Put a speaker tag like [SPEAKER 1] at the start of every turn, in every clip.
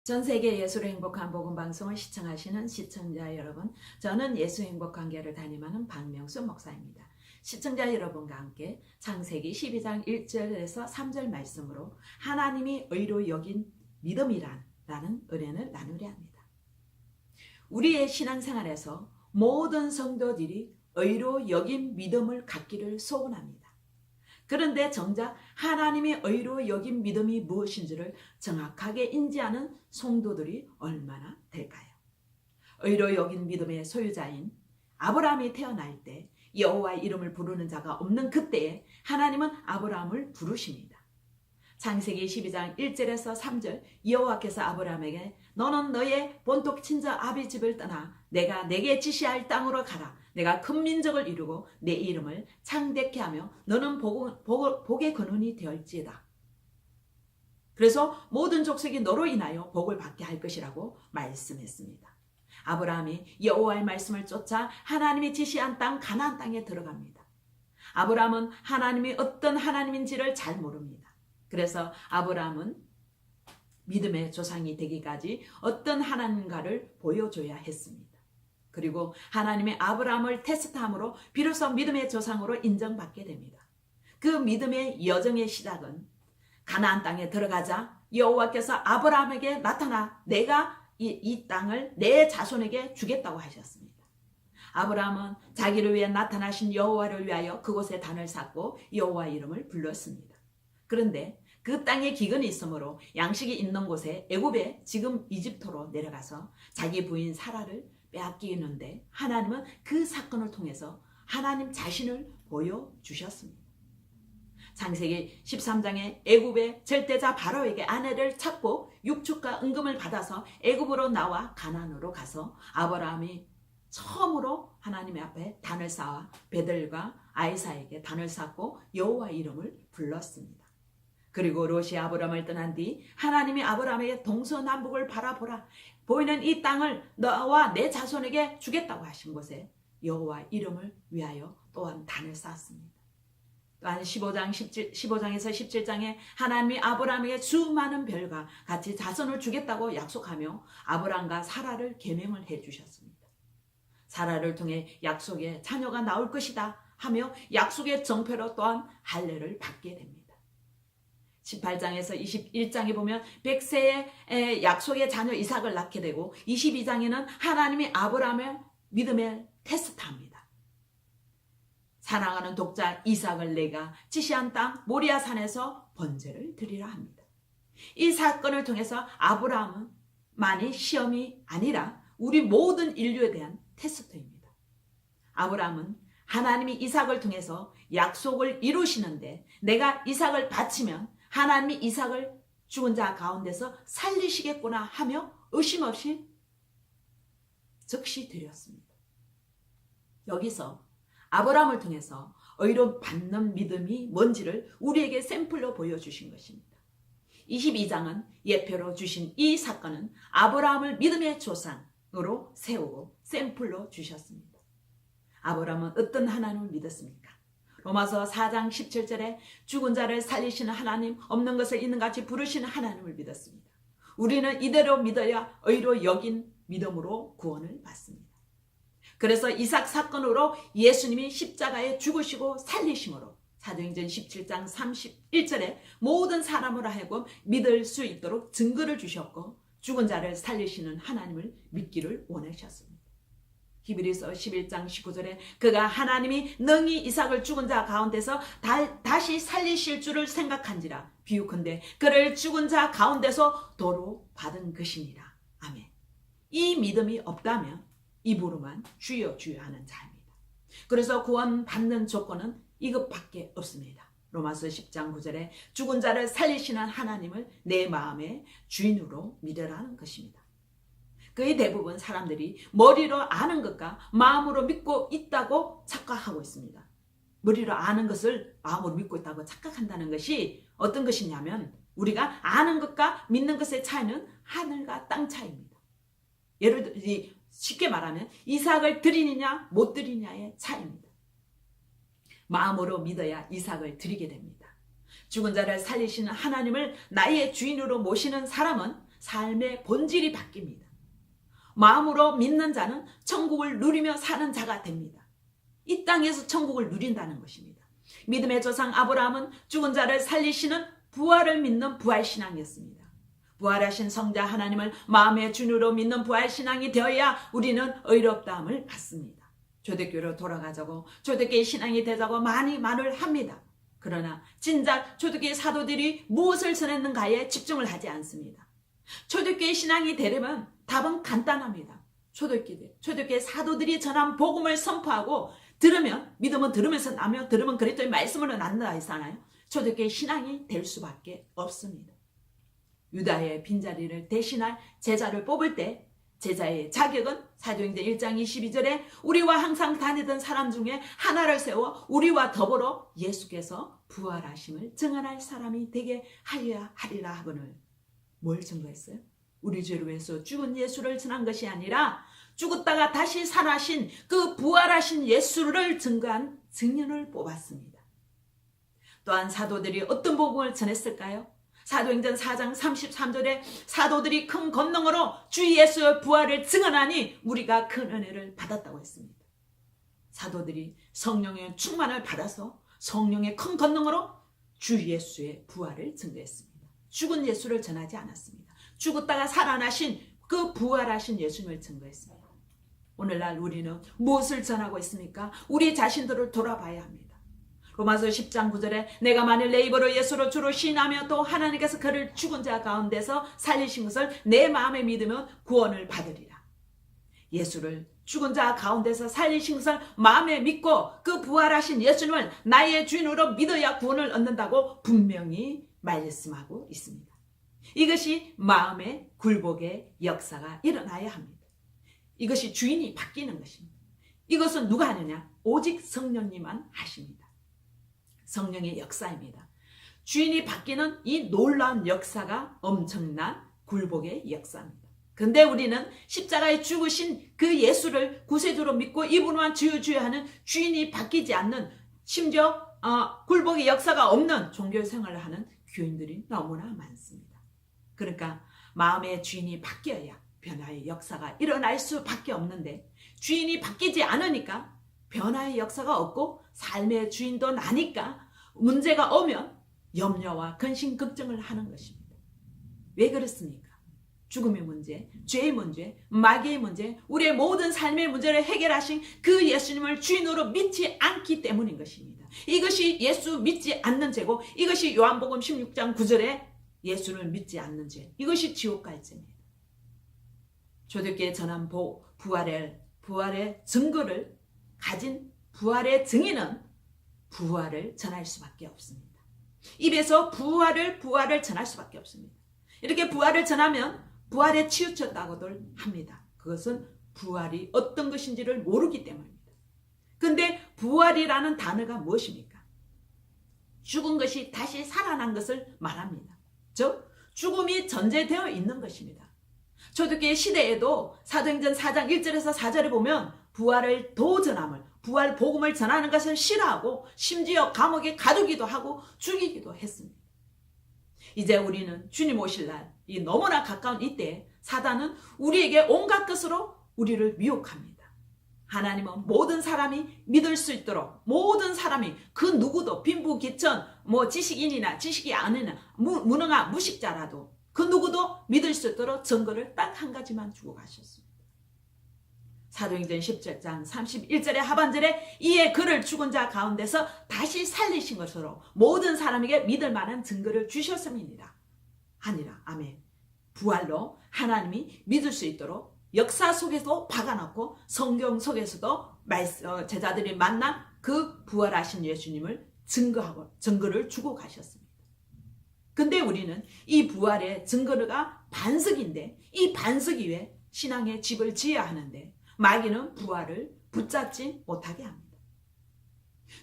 [SPEAKER 1] 전 세계 예수로 행복한 복음 방송을 시청하시는 시청자 여러분, 저는 예수 행복한 교회를 담임하는 박명수 목사입니다. 시청자 여러분과 함께 창세기 12장 1절에서 3절 말씀으로 하나님이 의로 여긴 믿음이라는 은혜를 나누려 합니다. 우리의 신앙생활에서 모든 성도들이 의로 여긴 믿음을 갖기를 소원합니다. 그런데 정작 하나님이 의로 여긴 믿음이 무엇인지를 정확하게 인지하는 성도들이 얼마나 될까요? 의로 여긴 믿음의 소유자인 아브라함이 태어날 때 여호와의 이름을 부르는 자가 없는 그때에 하나님은 아브라함을 부르십니다. 창세기 12장 1절에서 3절 여호와께서 아브라함에게 너는 너의 본토 친정 아비 집을 떠나 내가 내게 지시할 땅으로 가라. 내가 큰 민족을 이루고 내 이름을 창대케 하며 너는 복의 근원이 되었지이다. 그래서 모든 족속이 너로 인하여 복을 받게 할 것이라고 말씀했습니다. 아브라함이 여호와의 말씀을 쫓아 하나님이 지시한 땅 가나안 땅에 들어갑니다. 아브라함은 하나님이 어떤 하나님인지를 잘 모릅니다. 그래서 아브라함은 믿음의 조상이 되기까지 어떤 하나님인가를 보여줘야 했습니다. 그리고 하나님의 아브라함을 테스트함으로 비로소 믿음의 조상으로 인정받게 됩니다. 그 믿음의 여정의 시작은 가나안 땅에 들어가자 여호와께서 아브라함에게 나타나 내가 이 땅을 내 자손에게 주겠다고 하셨습니다. 아브라함은 자기를 위해 나타나신 여호와를 위하여 그곳에 단을 쌓고 여호와 이름을 불렀습니다. 그런데 그 땅에 기근이 있으므로 양식이 있는 곳에 애굽에 지금 이집트로 내려가서 자기 부인 사라를 빼앗기는데 하나님은 그 사건을 통해서 하나님 자신을 보여주셨습니다. 창세기 13장에 애굽의 절대자 바로에게 아내를 찾고 육축과 은금을 받아서 애굽으로 나와 가나안으로 가서 아브라함이 처음으로 하나님의 앞에 단을 쌓아 베들과 아이사에게 단을 쌓고 여호와 이름을 불렀습니다. 그리고 롯이 아브라함을 떠난 뒤 하나님이 아브라함에게 동서남북을 바라보라. 보이는 이 땅을 너와 내 자손에게 주겠다고 하신 곳에 여호와 이름을 위하여 또한 단을 쌓았습니다. 또한 15장에서 17장에 하나님이 아브라함에게 수많은 별과 같이 자손을 주겠다고 약속하며 아브라함과 사라를 계명을 해주셨습니다. 사라를 통해 약속의 자녀가 나올 것이다 하며 약속의 정표로 또한 할례를 받게 됩니다. 18장에서 21장에 보면 100세의 약속의 자녀 이삭을 낳게 되고 22장에는 하나님이 아브라함의 믿음을 테스트합니다. 사랑하는 독자 이삭을 내가 지시한 땅 모리아산에서 번제를 드리라 합니다. 이 사건을 통해서 아브라함만이 시험이 아니라 우리 모든 인류에 대한 테스트입니다. 아브라함은 하나님이 이삭을 통해서 약속을 이루시는데 내가 이삭을 바치면 하나님이 이삭을 죽은 자 가운데서 살리시겠구나 하며 의심 없이 즉시 드렸습니다. 여기서 아브라함을 통해서 의로 받는 믿음이 뭔지를 우리에게 샘플로 보여주신 것입니다. 22장은 예표로 주신 이 사건은 아브라함을 믿음의 조상으로 세우고 샘플로 주셨습니다. 아브라함은 어떤 하나님을 믿었습니까? 로마서 4장 17절에 죽은 자를 살리시는 하나님, 없는 것을 있는 같이 부르시는 하나님을 믿었습니다. 우리는 이대로 믿어야 의로 여긴 믿음으로 구원을 받습니다. 그래서 이삭 사건으로 예수님이 십자가에 죽으시고 살리심으로 사도행전 17장 31절에 모든 사람으로 하여금 믿을 수 있도록 증거를 주셨고 죽은 자를 살리시는 하나님을 믿기를 원하셨습니다. 히브리서 11장 19절에 그가 하나님이 능히 이삭을 죽은 자 가운데서 다시 살리실 줄을 생각한지라 비유컨대 그를 죽은 자 가운데서 도로 받은 것이니라. 아멘. 이 믿음이 없다면 입으로만 주여 주여 하는 자입니다. 그래서 구원 받는 조건은 이것밖에 없습니다. 로마서 10장 9절에 죽은 자를 살리시는 하나님을 내 마음의 주인으로 믿으라는 것입니다. 거의 대부분 사람들이 머리로 아는 것과 마음으로 믿고 있다고 착각하고 있습니다. 머리로 아는 것을 마음으로 믿고 있다고 착각한다는 것이 어떤 것이냐면 우리가 아는 것과 믿는 것의 차이는 하늘과 땅 차이입니다. 예를 들어 쉽게 말하면 이삭을 드리느냐 못 드리느냐의 차이입니다. 마음으로 믿어야 이삭을 드리게 됩니다. 죽은 자를 살리시는 하나님을 나의 주인으로 모시는 사람은 삶의 본질이 바뀝니다. 마음으로 믿는 자는 천국을 누리며 사는 자가 됩니다. 이 땅에서 천국을 누린다는 것입니다. 믿음의 조상 아브라함은 죽은 자를 살리시는 부활을 믿는 부활신앙이었습니다. 부활하신 성자 하나님을 마음의 주님으로 믿는 부활신앙이 되어야 우리는 의롭다함을 받습니다. 초대교회로 돌아가자고, 초대교회 신앙이 되자고 많이 말을 합니다. 그러나 진작 초대교회 사도들이 무엇을 전했는가에 집중을 하지 않습니다. 초대교회 신앙이 되려면 답은 간단합니다. 초대교회 사도들이 전한 복음을 선포하고, 들으면 믿음은 들으면서 나며 들으면 그리스도의 말씀으로 난다 했잖아요. 초대교회 신앙이 될 수밖에 없습니다. 유다의 빈자리를 대신할 제자를 뽑을 때 제자의 자격은 사도행전 1장 22절에 우리와 항상 다니던 사람 중에 하나를 세워 우리와 더불어 예수께서 부활하심을 증언할 사람이 되게 하여야 하리라 하거늘. 뭘 증거했어요? 우리 죄를 위해서 죽은 예수를 전한 것이 아니라 죽었다가 다시 살아신 그 부활하신 예수를 증거한 증인을 뽑았습니다. 또한 사도들이 어떤 복음을 전했을까요? 사도행전 4장 33절에 사도들이 큰 권능으로 주 예수의 부활을 증언하니 우리가 큰 은혜를 받았다고 했습니다. 사도들이 성령의 충만을 받아서 성령의 큰 권능으로 주 예수의 부활을 증거했습니다. 죽은 예수를 전하지 않았습니다. 죽었다가 살아나신 그 부활하신 예수님을 증거했습니다. 오늘날 우리는 무엇을 전하고 있습니까? 우리 자신들을 돌아봐야 합니다. 로마서 10장 9절에 내가 만일 내 입으로 예수로 주로 시인하며 또 하나님께서 그를 죽은 자 가운데서 살리신 것을 내 마음에 믿으면 구원을 받으리라. 예수를 죽은 자 가운데서 살리신 것을 마음에 믿고 그 부활하신 예수님을 나의 주인으로 믿어야 구원을 얻는다고 분명히 말씀하고 있습니다. 이것이 마음의 굴복의 역사가 일어나야 합니다. 이것이 주인이 바뀌는 것입니다. 이것은 누가 하느냐? 오직 성령님만 하십니다. 성령의 역사입니다. 주인이 바뀌는 이 놀라운 역사가 엄청난 굴복의 역사입니다. 근데 우리는 십자가에 죽으신 그 예수를 구세주로 믿고 이분만 주여 하는 주인이 바뀌지 않는, 심지어 굴복의 역사가 없는 종교 생활을 하는 교인들이 너무나 많습니다. 그러니까 마음의 주인이 바뀌어야 변화의 역사가 일어날 수밖에 없는데, 주인이 바뀌지 않으니까 변화의 역사가 없고 삶의 주인도 나니까 문제가 오면 염려와 근심 걱정을 하는 것입니다. 왜 그렇습니까? 죽음의 문제, 죄의 문제, 마귀의 문제, 우리의 모든 삶의 문제를 해결하신 그 예수님을 주인으로 믿지 않기 때문인 것입니다. 이것이 예수 믿지 않는 죄고, 이것이 요한복음 16장 9절에 예수를 믿지 않는 죄, 이것이 지옥 갈 죄입니다. 초대교회에 전한 부활의 증거를 가진 부활의 증인은 부활을 전할 수밖에 없습니다. 입에서 부활을 전할 수밖에 없습니다. 이렇게 부활을 전하면 부활에 치우쳤다고들 합니다. 그것은 부활이 어떤 것인지를 모르기 때문입니다. 그런데 부활이라는 단어가 무엇입니까? 죽은 것이 다시 살아난 것을 말합니다. 즉 죽음이 전제되어 있는 것입니다. 초대교회 시대에도 사도행전 4장 1절에서 4절에 보면 부활을 도전함을, 부활 복음을 전하는 것을 싫어하고 심지어 감옥에 가두기도 하고 죽이기도 했습니다. 이제 우리는 주님 오실 날, 이 너무나 가까운 이때 사단은 우리에게 온갖 것으로 우리를 미혹합니다. 하나님은 모든 사람이 믿을 수 있도록, 모든 사람이 그 누구도 빈부귀천, 지식인이나 지식이 아니나 무능한 무식자라도 그 누구도 믿을 수 있도록 증거를 딱 한 가지만 주고 가셨습니다. 사도행전 17장 31절의 하반절에 이에 그를 죽은 자 가운데서 다시 살리신 것으로 모든 사람에게 믿을 만한 증거를 주셨습니다. 아니라 아멘. 부활로 하나님이 믿을 수 있도록 역사 속에서 박아놓고 성경 속에서도 제자들이 만난 그 부활하신 예수님을 증거를 주고 가셨습니다. 근데 우리는 이 부활의 증거가 반석인데, 이 반석 위에 신앙의 집을 지어야 하는데 마귀는 부활을 붙잡지 못하게 합니다.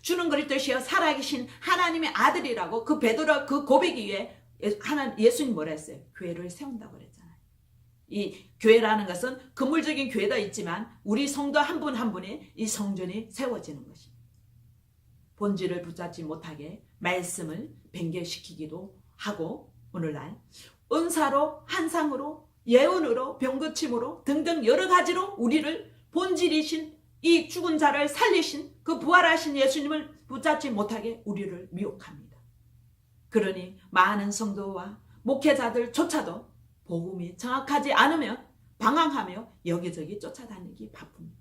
[SPEAKER 1] 주는 그리스도시여 살아계신 하나님의 아들이라고 그 베드로 그 고백 위에 예수님 뭐라 했어요? 교회를 세운다고 그랬잖아요. 이 교회라는 것은 건물적인 교회도 있지만 우리 성도 한 분 한 분이 이 성전이 세워지는 것입니다. 본질을 붙잡지 못하게 말씀을 변개시키기도 하고, 오늘날 은사로, 한상으로, 예언으로, 병고침으로 등등 여러 가지로 우리를 본질이신 이 죽은 자를 살리신 그 부활하신 예수님을 붙잡지 못하게 우리를 미혹합니다. 그러니 많은 성도와 목회자들조차도 복음이 정확하지 않으면 방황하며 여기저기 쫓아다니기 바쁩니다.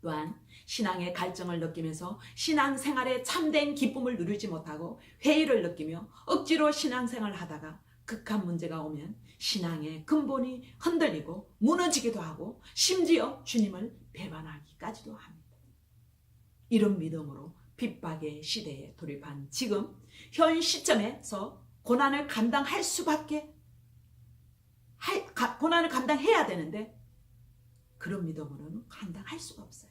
[SPEAKER 1] 또한 신앙의 갈증을 느끼면서 신앙생활에 참된 기쁨을 누리지 못하고 회의를 느끼며 억지로 신앙생활을 하다가 극한 문제가 오면 신앙의 근본이 흔들리고 무너지기도 하고 심지어 주님을 배반하기까지도 합니다. 이런 믿음으로 핍박의 시대에 돌입한 지금 현 시점에서 고난을 감당할 수밖에 고난을 감당해야 되는데 그런 믿음으로는 감당할 수가 없어요.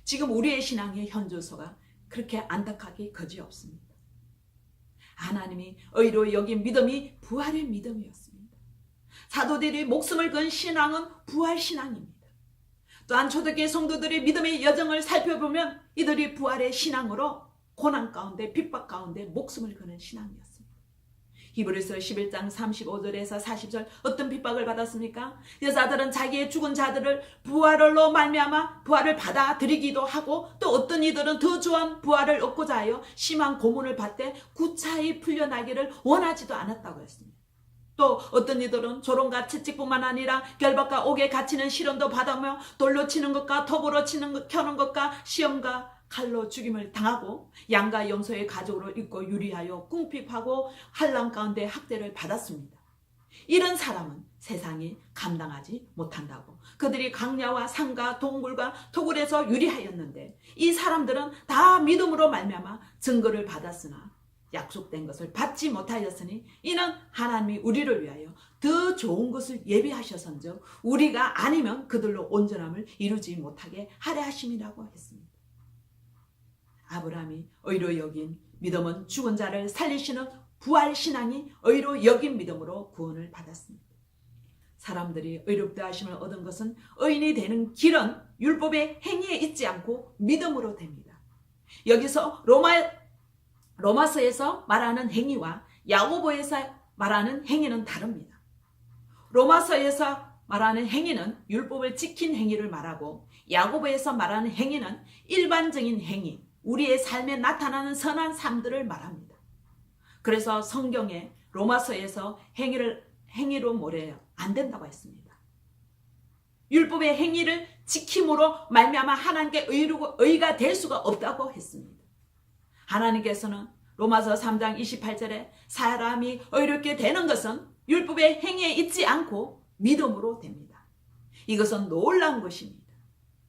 [SPEAKER 1] 지금 우리의 신앙의 현주소가 그렇게 안타깝게 거지없습니다. 하나님이 의로 여긴 믿음이 부활의 믿음이었습니다. 사도들이 목숨을 건 신앙은 부활 신앙입니다. 또한 초대교회 성도들의 믿음의 여정을 살펴보면 이들이 부활의 신앙으로 고난 가운데 핍박 가운데 목숨을 거는 신앙이었습니다. 히브리서 11장 35절에서 40절 어떤 핍박을 받았습니까? 여자들은 자기의 죽은 자들을 부활로 말미암아 부활을 받아들이기도 하고 또 어떤 이들은 더 좋은 부활을 얻고자 하여 심한 고문을 받되 구차히 풀려나기를 원하지도 않았다고 했습니다. 또 어떤 이들은 조롱과 채찍뿐만 아니라 결박과 옥에 갇히는 시련도 받으며 돌로 치는 것과 톱으로 켜는 것과 시험과 칼로 죽임을 당하고 양가 염소의 가족으로 입고 유리하여 궁핍하고 환난 가운데 학대를 받았습니다. 이런 사람은 세상이 감당하지 못한다고 그들이 강야와 산과 동굴과 토굴에서 유리하였는데 이 사람들은 다 믿음으로 말미암아 증거를 받았으나 약속된 것을 받지 못하였으니 이는 하나님이 우리를 위하여 더 좋은 것을 예비하셨은즉 우리가 아니면 그들로 온전함을 이루지 못하게 하려 하심이라고 했습니다. 아브라함이 의로 여긴 믿음은 죽은 자를 살리시는 부활 신앙이 의로 여긴 믿음으로 구원을 받았습니다. 사람들이 의롭다 하심을 얻은 것은 의인이 되는 길은 율법의 행위에 있지 않고 믿음으로 됩니다. 여기서 로마서에서 말하는 행위와 야고보에서 말하는 행위는 다릅니다. 로마서에서 말하는 행위는 율법을 지킨 행위를 말하고 야고보에서 말하는 행위는 일반적인 행위, 우리의 삶에 나타나는 선한 삶들을 말합니다. 그래서 성경에 로마서에서 행위로 뭐래요? 안 된다고 했습니다. 율법의 행위를 지킴으로 말미암아 하나님께 의가 될 수가 없다고 했습니다. 하나님께서는 로마서 3장 28절에 사람이 의롭게 되는 것은 율법의 행위에 있지 않고 믿음으로 됩니다. 이것은 놀라운 것입니다.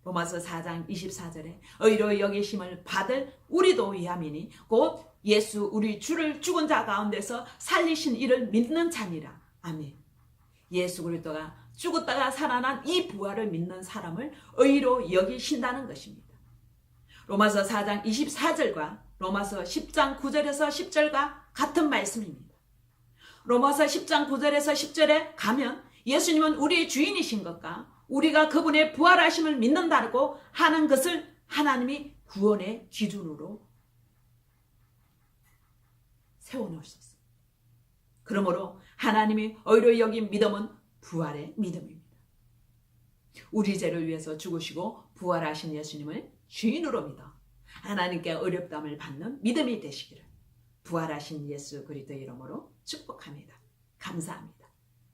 [SPEAKER 1] 로마서 4장 24절에 의로 여기심을 받을 우리도 위함이니 곧 예수 우리 주를 죽은 자 가운데서 살리신 이를 믿는 자니라. 아멘. 예수 그리스도가 죽었다가 살아난 이 부활을 믿는 사람을 의로 여기신다는 것입니다. 로마서 4장 24절과 로마서 10장 9절에서 10절과 같은 말씀입니다. 로마서 10장 9절에서 10절에 가면 예수님은 우리의 주인이신 것과 우리가 그분의 부활하심을 믿는다고 하는 것을 하나님이 구원의 기준으로 세워놓으셨습니다. 그러므로 하나님이 의로 여긴 믿음은 부활의 믿음입니다. 우리 죄를 위해서 죽으시고 부활하신 예수님을 주인으로 믿어 하나님께 의롭다함을 받는 믿음이 되시기를 부활하신 예수 그리스도의 이름으로 축복합니다. 감사합니다.